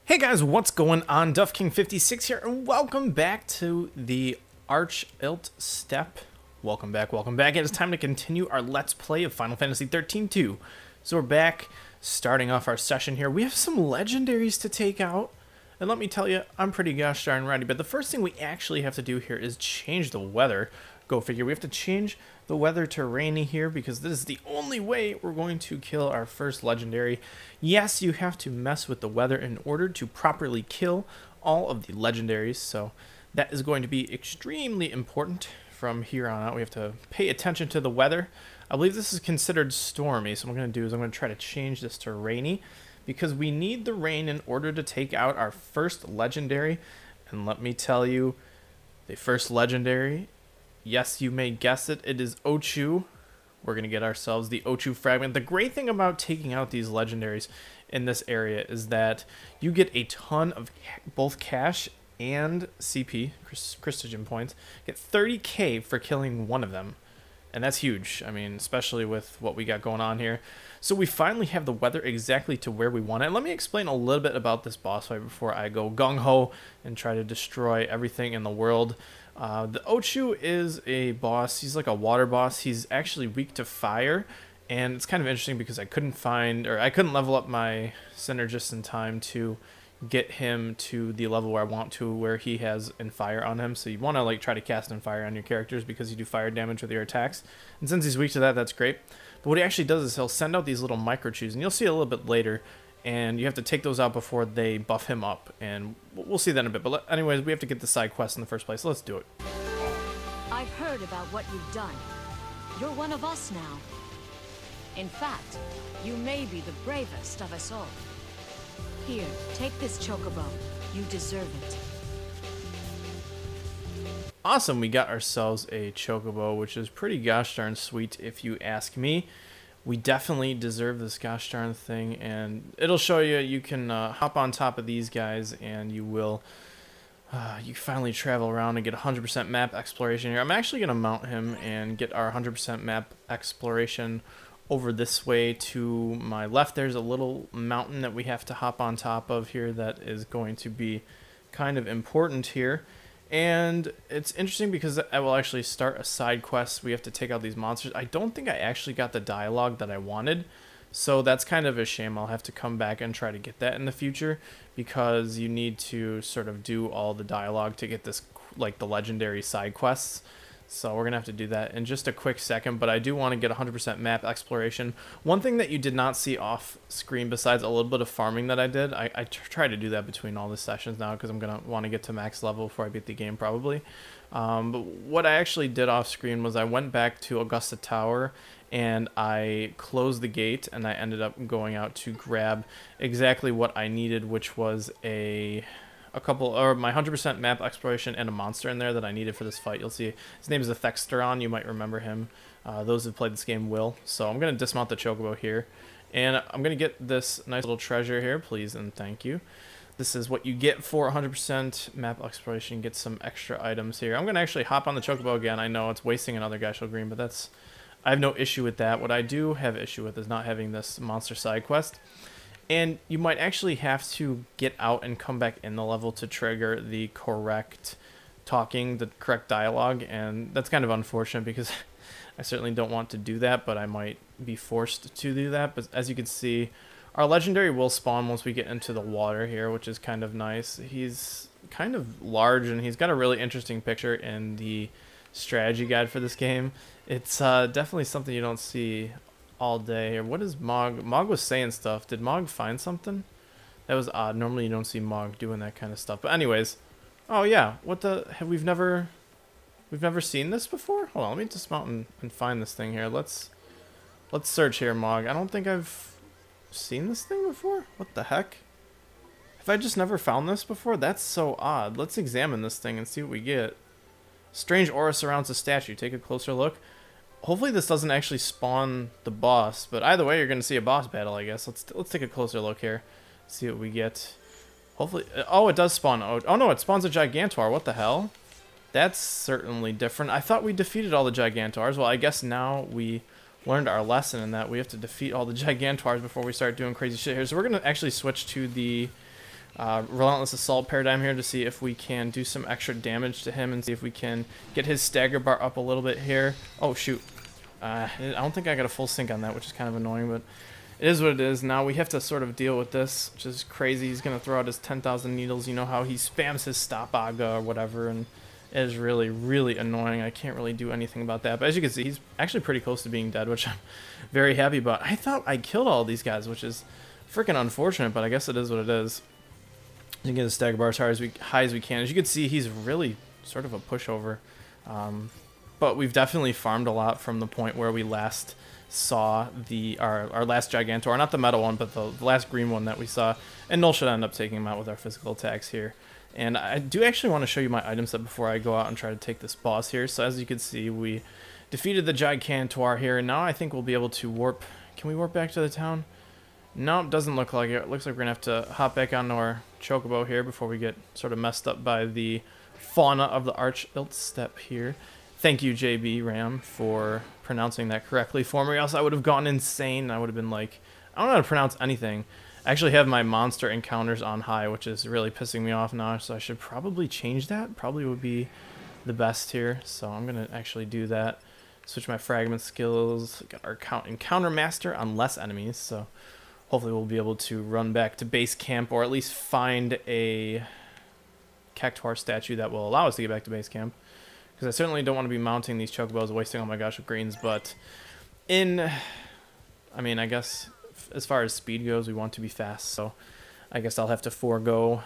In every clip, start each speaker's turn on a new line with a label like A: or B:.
A: Hey guys, what's going on? DuffKing56 here, and welcome back to the Arch-Ilt Step. Welcome back, welcome back. It is time to continue our Let's Play of Final Fantasy XIII-2. So we're back, starting off our session here. We have some legendaries to take out, and let me tell you, I'm pretty gosh darn ready. But the first thing we actually have to do here is change the weather. Go figure, we have to change the weather to rainy here because this is the only way we're going to kill our first legendary. Yes, you have to mess with the weather in order to properly kill all of the legendaries, so that is going to be extremely important from here on out. We have to pay attention to the weather. I believe this is considered stormy, so what I'm going to do is I'm going to try to change this to rainy because we need the rain in order to take out our first legendary. And let me tell you, the first legendary, yes, you may guess it, it is Ochu. We're going to get ourselves the Ochu fragment. The great thing about taking out these legendaries in this area is that you get a ton of both cash and CP, Christogen points. Get 30k for killing one of them. And that's huge. I mean, especially with what we got going on here. So we finally have the weather exactly to where we want it. And let me explain a little bit about this boss fight before I go gung-ho and try to destroy everything in the world. The Ochu is a boss. He's like a water boss. He's actually weak to fire. And it's kind of interesting because I couldn't level up my synergist in time to get him to the level where I want to, where he has in fire on him. So you want to like try to cast in fire on your characters because you do fire damage with your attacks. And since he's weak to that, that's great. But what he actually does is he'll send out these little micro chews, and you'll see a little bit later. And you have to take those out before they buff him up, and we'll see that in a bit. But anyways, we have to get the side quest in the first place. Let's do it.
B: I've heard about what you've done. You're one of us now. In fact, you may be the bravest of us all. Here, take this chocobo. You deserve it.
A: Awesome, we got ourselves a chocobo, which is pretty gosh darn sweet if you ask me. We definitely deserve this gosh darn thing, and it'll show you you can hop on top of these guys, and you will you finally travel around and get 100% map exploration here. I'm actually going to mount him and get our 100% map exploration over this way to my left. There's a little mountain that we have to hop on top of here that is going to be kind of important here. And it's interesting because I will actually start a side quest. We have to take out these monsters. I don't think I actually got the dialogue that I wanted, so that's kind of a shame. I'll have to come back and try to get that in the future because you need to sort of do all the dialogue to get this, like the legendary side quests. So we're going to have to do that in just a quick second, but I do want to get 100% map exploration. One thing that you did not see off screen besides a little bit of farming that I did, I try to do that between all the sessions now because I'm going to want to get to max level before I beat the game probably. But what I actually did off screen was I went back to Augusta Tower and I closed the gate, and I ended up going out to grab exactly what I needed, which was my 100% map exploration and a monster in there that I needed for this fight. You'll see his name is Thexteron. You might remember him. Those who've played this game will. So I'm going to dismount the chocobo here, and I'm going to get this nice little treasure here, please and thank you. This is what you get for 100% map exploration. Get some extra items here. I'm going to actually hop on the chocobo again. I know it's wasting another Geishel Green, but I have no issue with that. What I do have issue with is not having this monster side quest. And you might actually have to get out and come back in the level to trigger the correct talking, the correct dialogue, and that's kind of unfortunate because I certainly don't want to do that, but I might be forced to do that. But as you can see, our legendary will spawn once we get into the water here, which is kind of nice. He's kind of large, and he's got a really interesting picture in the strategy guide for this game. It's definitely something you don't see all day. Or what is Mog? Mog was saying stuff. Did Mog find something? That was odd. Normally you don't see Mog doing that kind of stuff. But anyways, oh yeah, what the? We've never seen this before. Hold on, let me dismount and find this thing here. Let's search here, Mog. I don't think I've seen this thing before. What the heck? Have I just never found this before? That's so odd. Let's examine this thing and see what we get. Strange aura surrounds the statue. Take a closer look. Hopefully this doesn't actually spawn the boss, but either way you're going to see a boss battle, I guess. Let's take a closer look here. See what we get. Hopefully, oh, it does spawn. Oh no, it spawns a gigantuar. What the hell? That's certainly different. I thought we defeated all the gigantuars. Well, I guess now we learned our lesson in that we have to defeat all the gigantuars before we start doing crazy shit here. So we're going to actually switch to the Relentless Assault paradigm here to see if we can do some extra damage to him and see if we can get his stagger bar up a little bit here. Oh, shoot. I don't think I got a full sync on that, which is kind of annoying, but it is what it is. Now we have to sort of deal with this, which is crazy. He's going to throw out his 10,000 needles. You know how he spams his stop aga or whatever, and it is really, really annoying. I can't really do anything about that. But as you can see, he's actually pretty close to being dead, which I'm very happy about. I thought I killed all these guys, which is freaking unfortunate, but I guess it is what it is. You can get the stagger bar as high as we can. As you can see, he's really sort of a pushover. But we've definitely farmed a lot from the point where we last saw our last gigantuar, not the metal one, but the last green one that we saw. And Null should end up taking him out with our physical attacks here. And I do actually want to show you my item set before I go out and try to take this boss here. So as you can see, we defeated the gigantuar here, and now I think we'll be able to warp. Can we warp back to the town? No, it doesn't look like it. It looks like we're going to have to hop back onto our chocobo here before we get sort of messed up by the fauna of the Arch-Iltstep here. Thank you, JB Ram, for pronouncing that correctly for me, or else I would have gone insane. I would have been like, I don't know how to pronounce anything. I actually have my monster encounters on high, which is really pissing me off now, so I should probably change that. Probably would be the best here, so I'm going to actually do that. Switch my fragment skills, got our encounter master on less enemies, so hopefully we'll be able to run back to base camp, or at least find a Cactuar statue that will allow us to get back to base camp. Because I certainly don't want to be mounting these chocobos, wasting all my gosh of greens, but I mean, I guess as far as speed goes, we want to be fast, so I guess I'll have to forego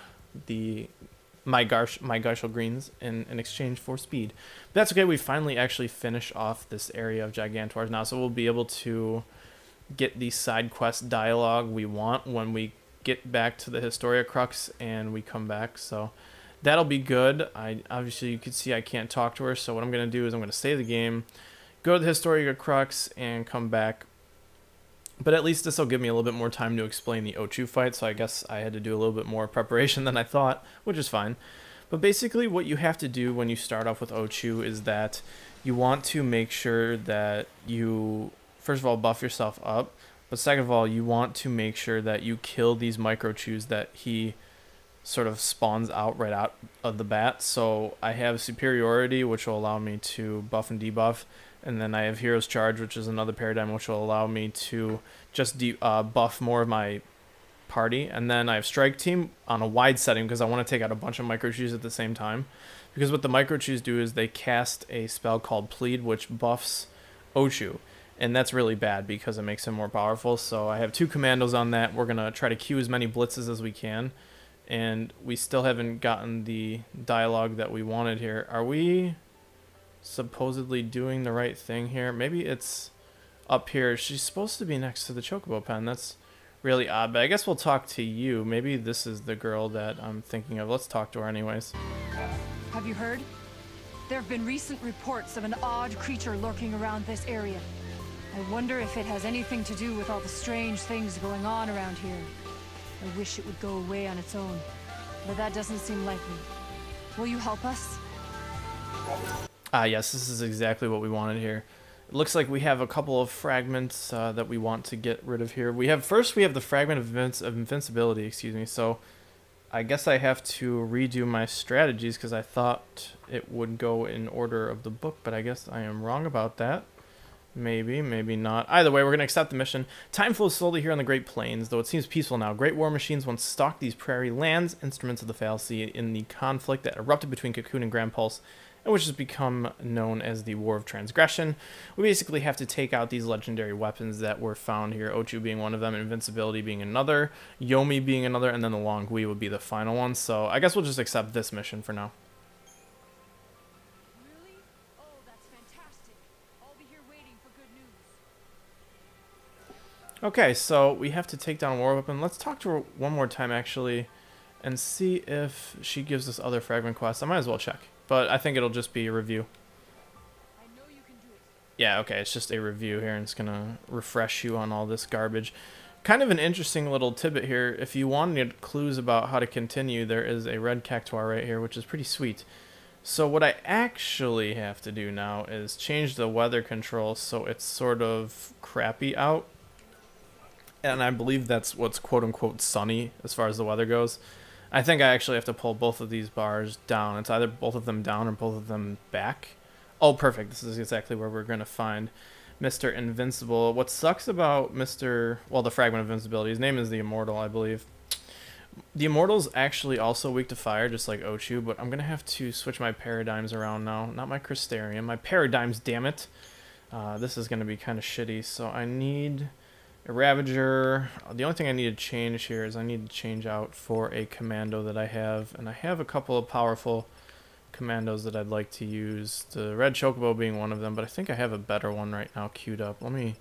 A: my Garshal greens in exchange for speed. But that's okay, we finally actually finish off this area of Gigantuars now, so we'll be able to get the side quest dialogue we want when we get back to the Historia Crux and we come back, so that'll be good. Obviously, you can see I can't talk to her, so what I'm going to do is I'm going to save the game, go to the Historia Crux, and come back. But at least this will give me a little bit more time to explain the Ochu fight, so I guess I had to do a little bit more preparation than I thought, which is fine. But basically, what you have to do when you start off with Ochu is that you want to make sure that you, first of all, buff yourself up, but second of all, you want to make sure that you kill these micro-chews that he sort of spawns out right out of the bat. So I have superiority, which will allow me to buff and debuff, and then I have hero's charge, which is another paradigm which will allow me to just buff more of my party, and then I have strike team on a wide setting because I want to take out a bunch of micro-chews at the same time, because what the micro-chews do is they cast a spell called Plead, which buffs Ochu, and that's really bad because it makes him more powerful. So I have 2 commandos on that. We're gonna try to queue as many blitzes as we can, and we still haven't gotten the dialogue that we wanted here. Are we supposedly doing the right thing here? Maybe it's up here. She's supposed to be next to the chocobo pen. That's really odd, but I guess we'll talk to you. Maybe this is the girl that I'm thinking of. Let's talk to her anyways.
C: Have you heard? There have been recent reports of an odd creature lurking around this area. I wonder if it has anything to do with all the strange things going on around here. I wish it would go away on its own, but that doesn't seem likely. Will you help us?
A: Yes, this is exactly what we wanted here. It looks like we have a couple of fragments that we want to get rid of here. First we have the Fragment of Invincibility, excuse me, so I guess I have to redo my strategies because I thought it would go in order of the book, but I guess I am wrong about that. Maybe, maybe not. Either way, we're going to accept the mission. Time flows slowly here on the Great Plains, though it seems peaceful now. Great war machines once stalked these prairie lands, instruments of the fallacy in the conflict that erupted between Cocoon and Grand Pulse, and which has become known as the War of Transgression. We basically have to take out these legendary weapons that were found here, Ochu being one of them, Invincibility being another, Yomi being another, and then the Long Gui would be the final one. So I guess we'll just accept this mission for now.
C: Really? Oh, that's fantastic. I'll be here waiting for good news.
A: Okay, so we have to take down a war weapon. Let's talk to her one more time, actually, and see if she gives us other fragment quests. I might as well check, but I think it'll just be a review.
C: I know you can do it.
A: Yeah, okay, it's just a review here, and it's going to refresh you on all this garbage. Kind of an interesting little tidbit here. If you wanted clues about how to continue, there is a red cactuar right here, which is pretty sweet. So what I actually have to do now is change the weather control so it's sort of crappy out. And I believe that's what's quote-unquote sunny as far as the weather goes. I think I actually have to pull both of these bars down. It's either both of them down or both of them back. Oh, perfect. This is exactly where we're going to find Mr. Invincible. What sucks about well, the Fragment of Invincibility, his name is the Immortal, I believe. The Immortal's actually also weak to fire, just like Ochu, but I'm going to have to switch my paradigms around now. Not my Crystarium, my paradigms, damn it. This is going to be kind of shitty, so I need a Ravager. The only thing I need to change here is I need to change out for a commando that I have, and I have a couple of powerful commandos that I'd like to use, the Red Chocobo being one of them, but I think I have a better one right now queued up. Let me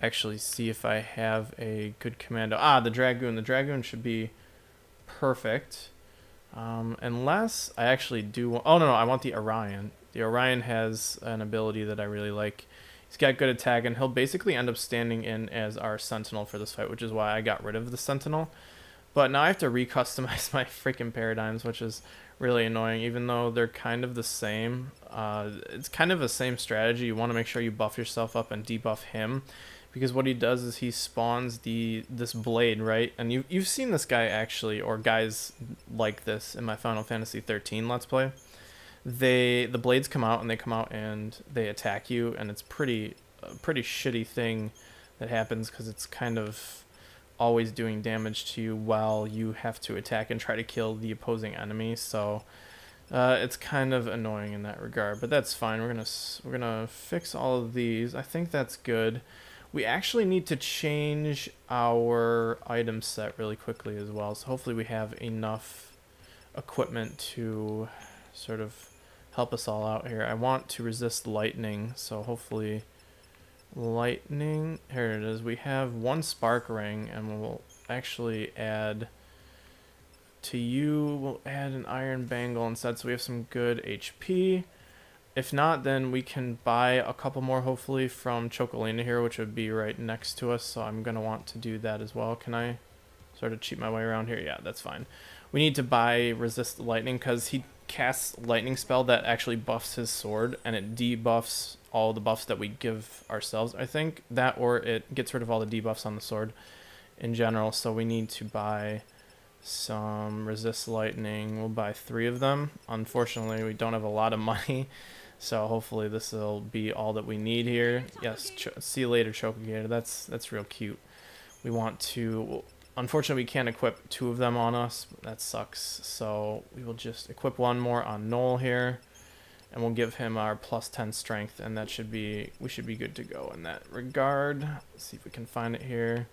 A: actually see if I have a good commando. The Dragoon. The Dragoon should be perfect, unless I actually do oh no, I want the Orion. The Orion has an ability that I really like. He's got good attack, and he'll basically end up standing in as our Sentinel for this fight, which is why I got rid of the Sentinel. But now I have to recustomize my freaking paradigms, which is really annoying, even though they're kind of the same. It's kind of the same strategy. You want to make sure you buff yourself up and debuff him, because what he does is he spawns this blade, right? And you've seen this guy actually, or guys like this in my Final Fantasy 13 Let's Play. The blades come out and they attack you, and it's a pretty shitty thing that happens, because it's kind of always doing damage to you while you have to attack and try to kill the opposing enemy. So it's kind of annoying in that regard, but that's fine. We're gonna fix all of these. I think that's good. We actually need to change our item set really quickly as well, so hopefully we have enough equipment to sort of help us all out here. I want to resist lightning, so hopefully lightning, here it is. We have one spark ring, and we'll actually add to you, we'll add an iron bangle instead, so we have some good HP. If not, then we can buy a couple more, hopefully, from Chocolina here, which would be right next to us, so I'm going to want to do that as well. Can I sort of cheat my way around here? Yeah, that's fine. We need to buy resist lightning, because he casts lightning spell that actually buffs his sword, and it debuffs all the buffs that we give ourselves, I think. That, or it gets rid of all the debuffs on the sword in general, so we need to buy some resist lightning. We'll buy 3 of them. Unfortunately, we don't have a lot of money, so hopefully this will be all that we need here. Yes, see you later, Chocogator. That's real cute. We want to... Unfortunately, we can't equip 2 of them on us. That sucks. So we will just equip 1 more on Noel here, and we'll give him our plus 10 strength, and that should be... we should be good to go in that regard. Let's see if we can find it here.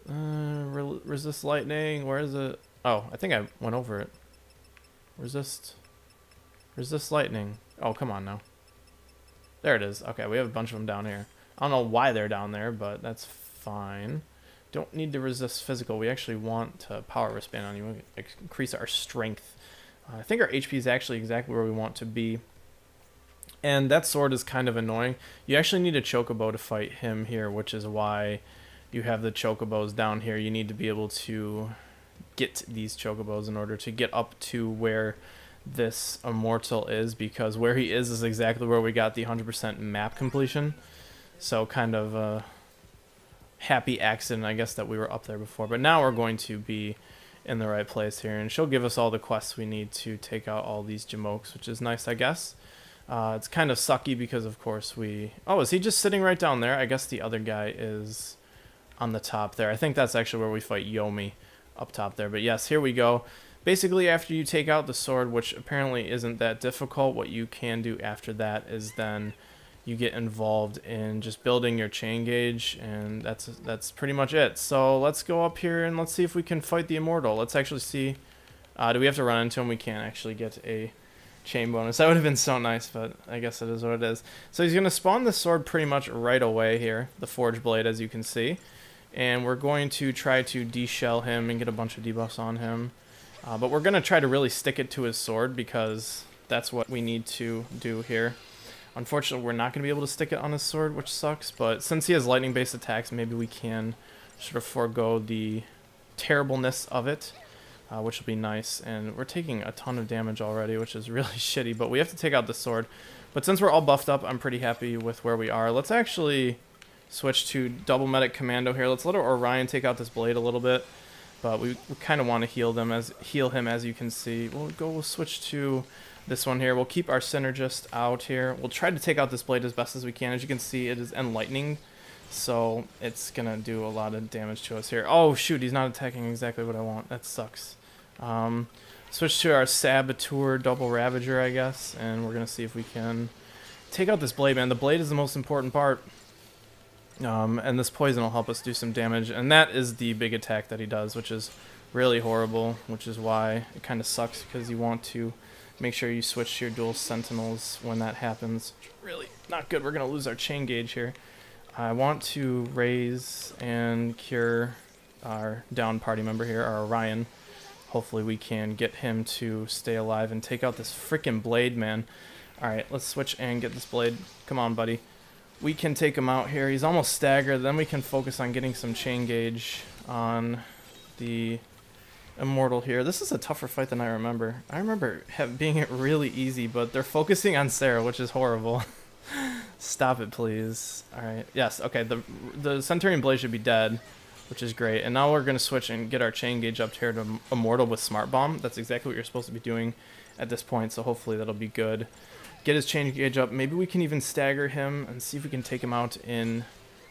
A: Resist lightning. Where is it? Oh, I think I went over it. Resist lightning. Oh, come on now. There it is. Okay, we have a bunch of them down here. I don't know why they're down there, but that's fine. Don't need to resist physical. We actually want to power wristband on you. Increase our strength. I think our HP is actually exactly where we want to be. And that sword is kind of annoying. You actually need a chocobo to fight him here, which is why you have the chocobos down here. You need to be able to get these chocobos in order to get up to where this Immortal is, because where he is exactly where we got the 100% map completion. So kind of a happy accident, I guess, that we were up there before. But now we're going to be in the right place here, and she'll give us all the quests we need to take out all these Jamokes, which is nice, I guess. It's kind of sucky because, of course, we... Oh, is he just sitting right down there? I guess the other guy is on the top there. I think that's actually where we fight Yomi, up top there. But yes, here we go. Basically, after you take out the sword, which apparently isn't that difficult, what you can do after that is then you get involved in just building your chain gauge, and that's pretty much it. So let's go up here and let's see if we can fight the Immortal. Let's actually see. Do we have to run into him? We can't actually get a chain bonus. That would have been so nice, but I guess it is what it is. So he's going to spawn the sword pretty much right away here, the Forge Blade, as you can see. And we're going to try to de-shell him and get a bunch of debuffs on him. But we're going to try to really stick it to his sword, because that's what we need to do here. Unfortunately, we're not going to be able to stick it on his sword, which sucks. But since he has lightning-based attacks, maybe we can sort of forego the terribleness of it, which will be nice. And we're taking a ton of damage already, which is really shitty. But we have to take out the sword. But since we're all buffed up, I'm pretty happy with where we are. Let's actually switch to double medic commando here. Let's let our Orion take out this blade a little bit. but we kind of want to heal him as you can see. We'll switch to this one here. We'll keep our synergist out here. We'll try to take out this blade as best as we can. As you can see, it is enlightening, so it's gonna do a lot of damage to us here. Oh shoot, he's not attacking exactly what I want. That sucks. Switch to our saboteur double ravager, I guess, and we're gonna see if we can take out this blade, man. The blade is the most important part. And this poison will help us do some damage, and that is the big attack that he does, which is really horrible, which is why it kind of sucks, because you want to make sure you switch to your dual sentinels when that happens. Really not good. We're going to lose our chain gauge here. I want to raise and cure our down party member here, our Orion. Hopefully we can get him to stay alive and take out this freaking blade, man. Alright, let's switch and get this blade. Come on, buddy. We can take him out here. He's almost staggered. Then we can focus on getting some chain gauge on the Immortal here. This is a tougher fight than I remember. I remember being really easy, but they're focusing on Sarah, which is horrible. Stop it, please. Alright, yes, okay. The Centurion Blade should be dead, which is great. And now we're going to switch and get our chain gauge up here to Immortal with Smart Bomb. That's exactly what you're supposed to be doing at this point, so hopefully that'll be good. Get his chain gauge up. Maybe we can even stagger him and see if we can take him out in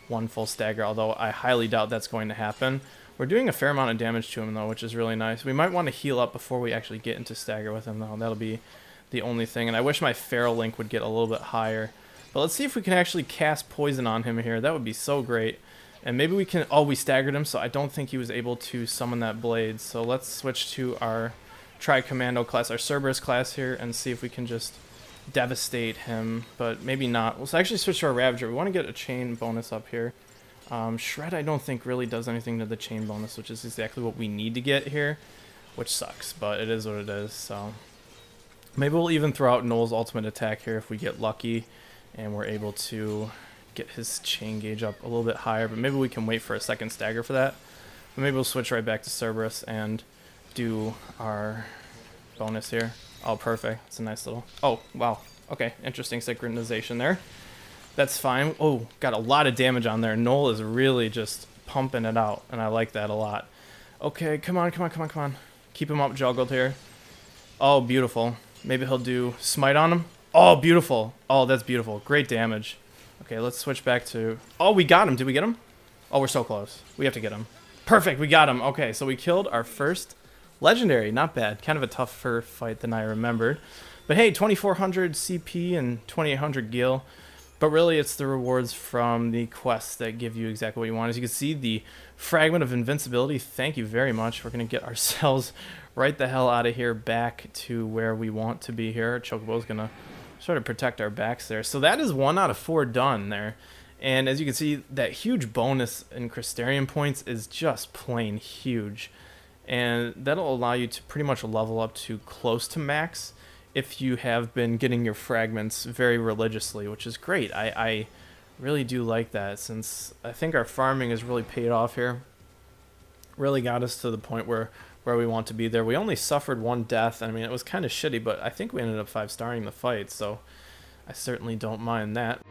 A: one full stagger, although I highly doubt that's going to happen. We're doing a fair amount of damage to him, though, which is really nice. We might want to heal up before we actually get into stagger with him, though. That'll be the only thing. And I wish my Feral Link would get a little bit higher. But let's see if we can actually cast Poison on him here. That would be so great. And maybe we can... Oh, we staggered him, so I don't think he was able to summon that blade. So let's switch to our Tri-Commando class, our Cerberus class here, and see if we can just devastate him, but maybe not. Let's actually switch to our Ravager. We want to get a chain bonus up here. Shred I don't think really does anything to the chain bonus, which is exactly what we need to get here, which sucks, but it is what it is. So maybe we'll even throw out Noel's ultimate attack here if we get lucky and we're able to get his chain gauge up a little bit higher, but maybe we can wait for a second stagger for that. But maybe we'll switch right back to Cerberus and do our bonus here. Oh, perfect. It's a nice little... Oh, wow. Okay, interesting synchronization there. That's fine. Oh, got a lot of damage on there. Noel is really just pumping it out, and I like that a lot. Okay, come on, come on, come on, come on. Keep him up juggled here. Oh, beautiful. Maybe he'll do smite on him. Oh, beautiful. Oh, that's beautiful. Great damage. Okay, let's switch back to... Oh, we got him. Did we get him? Oh, we're so close. We have to get him. Perfect, we got him. Okay, so we killed our first... legendary, not bad. Kind of a tougher fight than I remembered. But hey, 2400 CP and 2800 gil. But really, it's the rewards from the quests that give you exactly what you want. As you can see, the Fragment of Invincibility, thank you very much. We're going to get ourselves right the hell out of here back to where we want to be here. Chocobo's going to sort of protect our backs there. So that is 1 out of 4 done there. And as you can see, that huge bonus in Crystarium points is just plain huge. And that'll allow you to pretty much level up to close to max if you have been getting your fragments very religiously, which is great. I really do like that, since I think our farming has really paid off here. Really got us to the point where we want to be there. We only suffered 1 death. I mean, it was kind of shitty, but I think we ended up 5-starring the fight, so I certainly don't mind that.